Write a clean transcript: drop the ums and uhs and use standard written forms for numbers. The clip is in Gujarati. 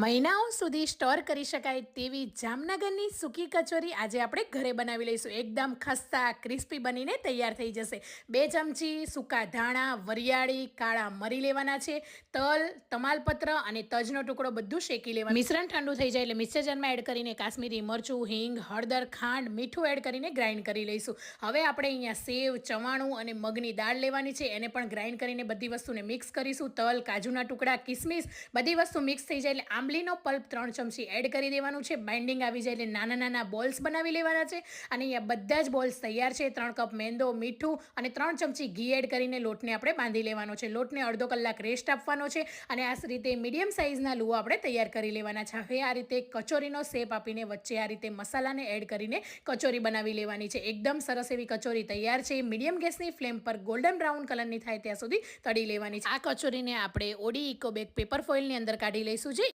મહિનાઓ સુધી સ્ટોર કરી શકાય તેવી જામનગરની સૂકી કચોરી આજે આપણે ઘરે બનાવી લઈશું. એકદમ ખસ્તા ક્રિસ્પી બનીને તૈયાર થઈ જશે. 2 ચમચી સૂકા ધાણા, વરિયાળી, કાળા મરી લેવાના છે. તલ, તમાલપત્ર અને તજનો ટુકડો બધું શેકી લેવાનું. મિશ્રણ ઠંડુ થઈ જાય એટલે મિક્સર જારમાં એડ કરીને કાશ્મીરી મરચું, હિંગ, હળદર, ખાંડ, મીઠું એડ કરીને ગ્રાઇન્ડ કરી લઈશું. હવે આપણે અહીંયા સેવ, ચવાણું અને મગની દાળ લેવાની છે. એને પણ ગ્રાઇન્ડ કરીને બધી વસ્તુને મિક્સ કરીશું. તલ, કાજુના ટુકડા, કિસમિસ બધી વસ્તુ મિક્સ થઈ જાય એટલે આંબલીનો પલ્પ 3 ચમચી એડ કરી દેવાનું છે. બાઇન્ડિંગ આવી જાય એટલે નાના નાના બોલ્સ બનાવી લેવાના છે. અને અહીંયા બધા જ બોલ્સ તૈયાર છે. 3 કપ મેંદો, મીઠું અને 3 ચમચી ઘી એડ કરીને લોટને આપણે બાંધી લેવાનો છે. લોટને અડધો કલાક રેસ્ટ આપવાનો છે. અને આ રીતે મીડિયમ સાઇઝના લુવા આપણે તૈયાર કરી લેવાના છે. હવે આ રીતે કચોરીનો શેપ આપીને વચ્ચે આ રીતે મસાલાને એડ કરીને કચોરી બનાવી લેવાની છે. એકદમ સરસ એવી કચોરી તૈયાર છે. મીડિયમ ગેસની ફ્લેમ પર ગોલ્ડન બ્રાઉન કલરની થાય ત્યાં સુધી તળી લેવાની છે. આ કચોરીને આપણે ઓડી ઇકોબેગ પેપર ફોઇલની અંદર કાઢી લઈશું. જે